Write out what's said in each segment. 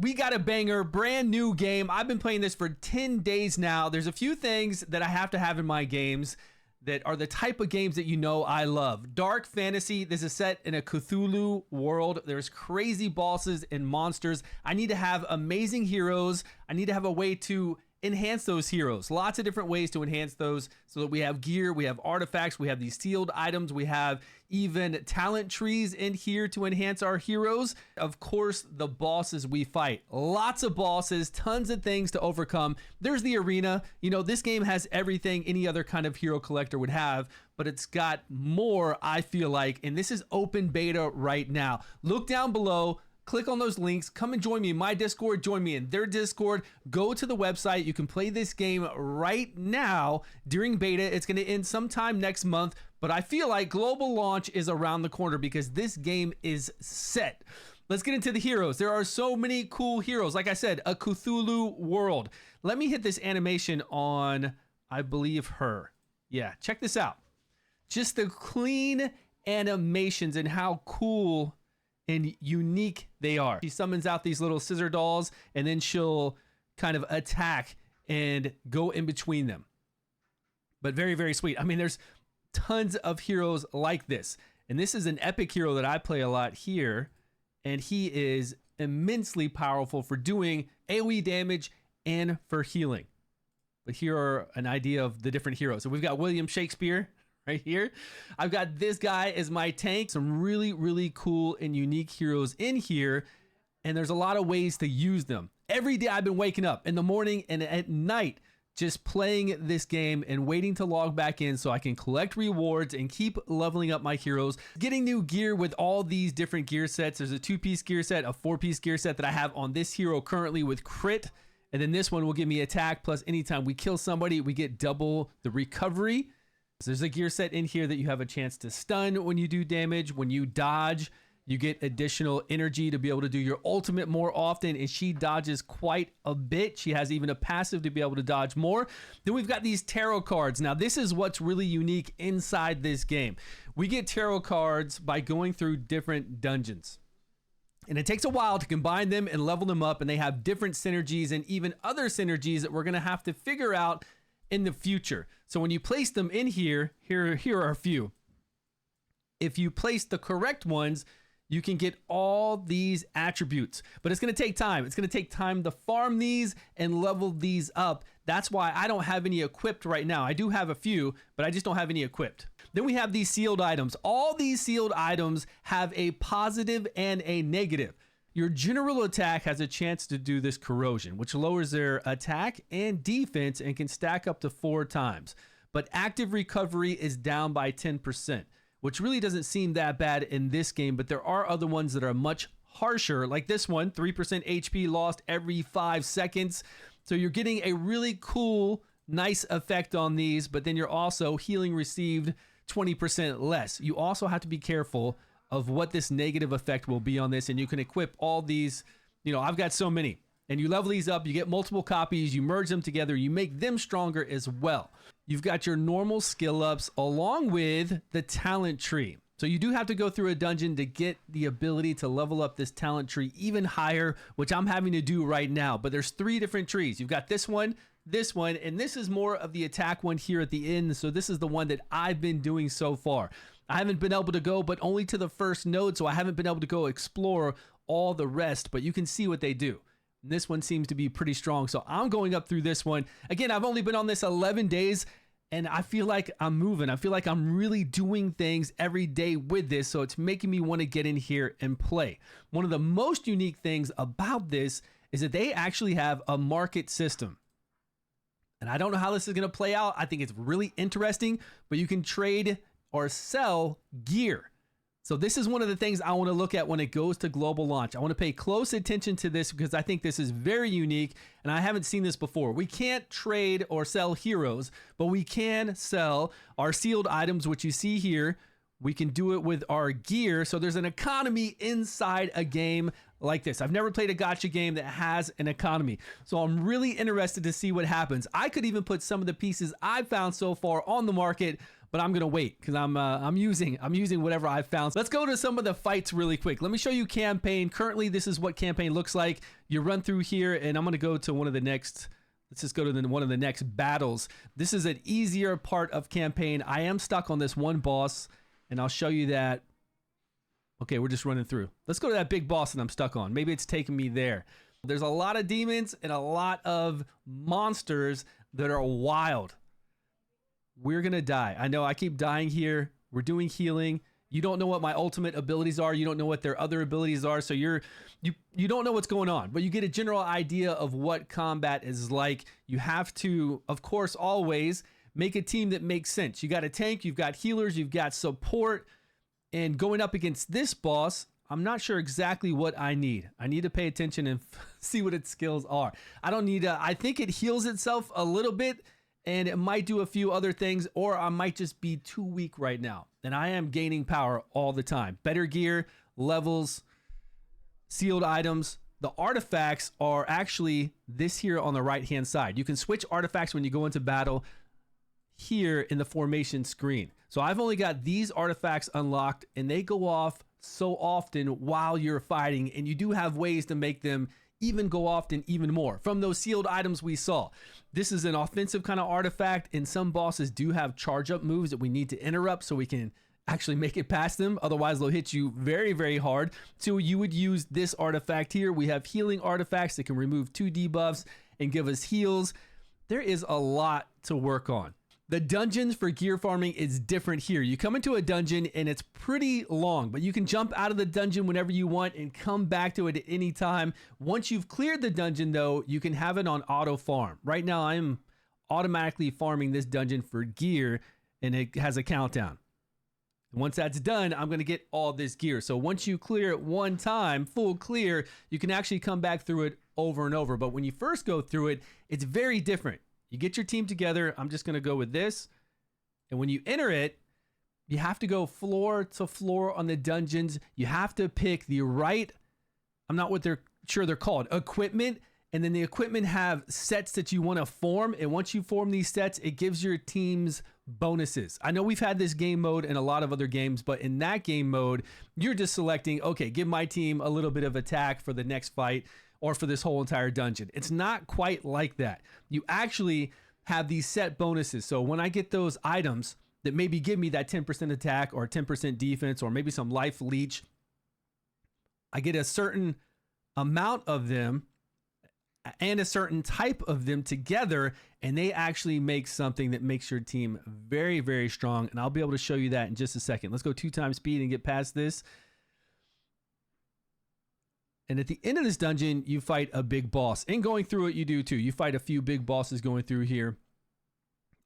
We got a banger, brand new game. I've been playing this for 10 days now. There's a few things that I have to have in my games that are the type of games that you know I love. Dark fantasy. This is set in a Cthulhu world. There's crazy bosses and monsters. I need to have amazing heroes. I need to have a way to enhance those heroes. Lots of different ways to enhance those so that we have gear, we have artifacts, we have these sealed items, we have even talent trees in here to enhance our heroes. Of course, the bosses we fight. Lots of bosses, tons of things to overcome. There's the arena. You know, this game has everything any other kind of hero collector would have, but it's got more, I feel like, and this is open beta right now. Look down below. Click on those links. Come and join me in my Discord. Join me in their Discord. Go to the website. You can play this game right now during beta. It's going to end sometime next month, but I feel like global launch is around the corner because this game is set. Let's get into the heroes. There are so many cool heroes. Like I said, a Cthulhu world. Let me hit this animation on, I believe, her. Yeah, check this out. Just the clean animations and how cool and unique they are. She summons out these little scissor dolls and then she'll kind of attack and go in between them. But very, very sweet. I mean, there's tons of heroes like this. And this is an epic hero that I play a lot here. And he is immensely powerful for doing AoE damage and for healing. But here are an idea of the different heroes. So we've got William Shakespeare right here. I've got this guy as my tank. Some really, really cool and unique heroes in here. And there's a lot of ways to use them. Every day I've been waking up in the morning and at night just playing this game and waiting to log back in so I can collect rewards and keep leveling up my heroes. Getting new gear with all these different gear sets. There's a 2-piece gear set, a 4-piece gear set that I have on this hero currently with crit. And then this one will give me attack, plus anytime we kill somebody, we get double the recovery. So there's a gear set in here that you have a chance to stun when you do damage. When you dodge, you get additional energy to be able to do your ultimate more often, and she dodges quite a bit. She has even a passive to be able to dodge more. Then we've got these tarot cards. Now, this is what's really unique inside this game. We get tarot cards by going through different dungeons. And it takes a while to combine them and level them up, and they have different synergies and even other synergies that we're going to have to figure out in the future. So when you place them in here are a few. If you place the correct ones, you can get all these attributes, but it's going to take time. It's going to take time to farm these and level these up. That's why I don't have any equipped right now. I do have a few, but I just don't have any equipped. Then we have these sealed items. All these sealed items have a positive and a negative. Your general attack has a chance to do this corrosion, which lowers their attack and defense and can stack up to 4 times. But active recovery is down by 10%, which really doesn't seem that bad in this game, but there are other ones that are much harsher, like this one, 3% HP lost every 5 seconds. So you're getting a really cool, nice effect on these, but then you're also healing received 20% less. You also have to be careful of what this negative effect will be on this, and you can equip all these. You know, I've got so many, and you level these up, you get multiple copies, you merge them together, you make them stronger as well. You've got your normal skill ups along with the talent tree. So you do have to go through a dungeon to get the ability to level up this talent tree even higher, which I'm having to do right now. But there's 3 different trees. You've got this one, and this is more of the attack one here at the end. So this is the one that I've been doing so far. I haven't been able to go, but only to the first node, so I haven't been able to go explore all the rest, but you can see what they do. And this one seems to be pretty strong, so I'm going up through this one. Again, I've only been on this 11 days, and I feel like I'm moving. I feel like I'm really doing things every day with this, so it's making me want to get in here and play. One of the most unique things about this is that they actually have a market system. And I don't know how this is going to play out. I think it's really interesting, but you can trade or sell gear. So this is one of the things I want to look at when it goes to global launch. I want to pay close attention to this because I think this is very unique and I haven't seen this before. We can't trade or sell heroes, but we can sell our sealed items, which you see here, We can do it with our gear. So there's an economy inside a game like this. I've never played a gacha game that has an economy. So I'm really interested to see what happens. I could even put some of the pieces I've found so far on the market, but I'm gonna wait because I'm using whatever I've found. So let's go to some of the fights really quick. Let me show you campaign. Currently, this is what campaign looks like. You run through here, and I'm gonna go to one of the next. Let's just go to one of the next battles. This is an easier part of campaign. I am stuck on this one boss, and I'll show you that. Okay, we're just running through. Let's go to that big boss that I'm stuck on. Maybe it's taking me there. There's a lot of demons and a lot of monsters that are wild. We're gonna die. I know I keep dying here. We're doing healing. You don't know what my ultimate abilities are. You don't know what their other abilities are. So you don't know what's going on, but you get a general idea of what combat is like. You have to, of course, always make a team that makes sense. You got a tank, you've got healers, you've got support. And going up against this boss, I'm not sure exactly what I need. I need to pay attention and see what its skills are. I don't need I think it heals itself a little bit, and it might do a few other things, or I might just be too weak right now. And I am gaining power all the time. Better gear, levels, sealed items. The artifacts are actually this here on the right-hand side. You can switch artifacts when you go into battle here in the formation screen. So I've only got these artifacts unlocked, and they go off so often while you're fighting, and you do have ways to make them even go off and even more from those sealed items we saw. This is an offensive kind of artifact, and some bosses do have charge up moves that we need to interrupt so we can actually make it past them. Otherwise they'll hit you very, very hard. So you would use this artifact here. We have healing artifacts that can remove 2 debuffs and give us heals. There is a lot to work on. The dungeons for gear farming is different here. You come into a dungeon and it's pretty long, but you can jump out of the dungeon whenever you want and come back to it at any time. Once you've cleared the dungeon though, you can have it on auto farm. Right now I'm automatically farming this dungeon for gear, and it has a countdown. Once that's done, I'm gonna get all this gear. So once you clear it one time, full clear, you can actually come back through it over and over. But when you first go through it, it's very different. You get your team together. I'm just going to go with this. And when you enter it, you have to go floor to floor on the dungeons. You have to pick the right, I'm not sure they're called, equipment. And then the equipment have sets that you want to form. And once you form these sets, it gives your teams bonuses. I know we've had this game mode in a lot of other games, but in that game mode, you're just selecting, okay, give my team a little bit of attack for the next fight, or for this whole entire dungeon. It's not quite like that. You actually have these set bonuses. So when I get those items that maybe give me that 10% attack or 10% defense or maybe some life leech, I get a certain amount of them and a certain type of them together, and they actually make something that makes your team very, very strong. And I'll be able to show you that in just a second. Let's go 2 times speed and get past this. And at the end of this dungeon, you fight a big boss. And going through it, you do too. You fight a few big bosses going through here.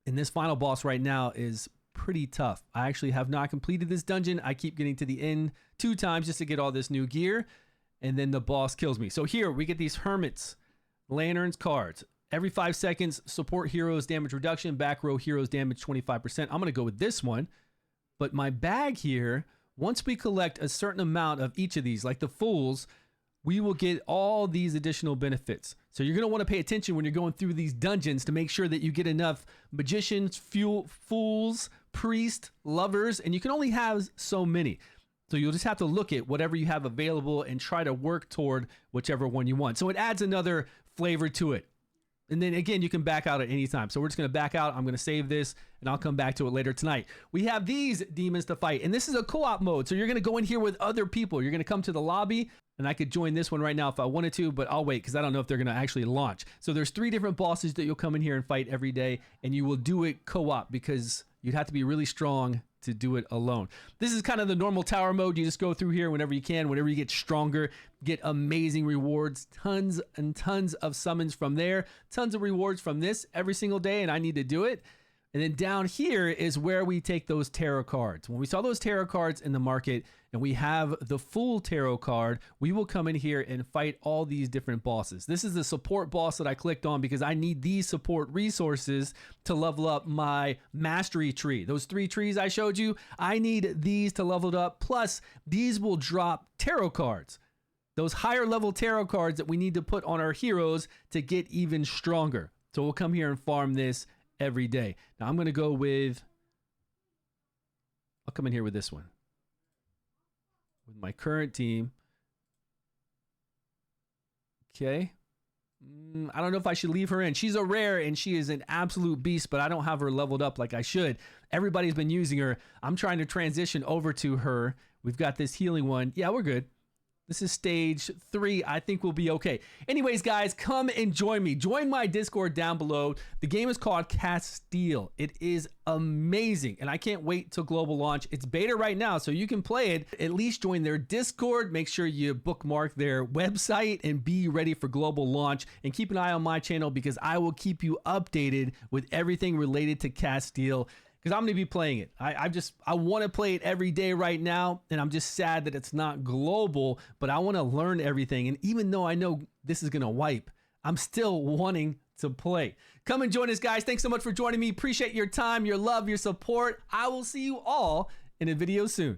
And this final boss right now is pretty tough. I actually have not completed this dungeon. I keep getting to the end 2 times just to get all this new gear. And then the boss kills me. So here we get these hermits, lanterns, cards. Every 5 seconds, support heroes damage reduction, back row heroes damage 25%. I'm going to go with this one. But my bag here, once we collect a certain amount of each of these, like the fools, we will get all these additional benefits. So you're going to want to pay attention when you're going through these dungeons to make sure that you get enough magicians, fools, priests, lovers, and you can only have so many. So you'll just have to look at whatever you have available and try to work toward whichever one you want. So it adds another flavor to it. And then again, you can back out at any time. So we're just going to back out. I'm going to save this and I'll come back to it later tonight. We have these demons to fight, and this is a co-op mode. So you're going to go in here with other people. You're going to come to the lobby, and I could join this one right now if I wanted to, but I'll wait because I don't know if they're going to actually launch. So there's 3 different bosses that you'll come in here and fight every day, and you will do it co-op because you'd have to be really strong to do it alone. This is kind of the normal tower mode. You just go through here whenever you can. Whenever you get stronger, get amazing rewards, tons and tons of summons from there, tons of rewards from this every single day, and I need to do it. And then down here is where we take those tarot cards. When we saw those tarot cards in the market and we have the full tarot card, we will come in here and fight all these different bosses. This is the support boss that I clicked on because I need these support resources to level up my mastery tree. Those 3 trees I showed you, I need these to level it up. Plus, these will drop tarot cards. Those higher level tarot cards that we need to put on our heroes to get even stronger. So we'll come here and farm this every day. Now I'm going to go with, I'll come in here with this one. With my current team. Okay. I don't know if I should leave her in. She's a rare and she is an absolute beast, but I don't have her leveled up like I should. Everybody's been using her. I'm trying to transition over to her. We've got this healing one. Yeah, we're good. This is stage 3. I think we'll be okay. Anyways, guys, come and join me. Join my Discord down below. The game is called Castile. It is amazing, and I can't wait till global launch. It's beta right now, so you can play it. At least join their Discord. Make sure you bookmark their website and be ready for global launch. And keep an eye on my channel because I will keep you updated with everything related to Castile. Because I'm going to be playing it. I want to play it every day right now, and I'm just sad that it's not global, but I want to learn everything. And even though I know this is going to wipe, I'm still wanting to play. Come and join us, guys. Thanks so much for joining me. Appreciate your time, your love, your support. I will see you all in a video soon.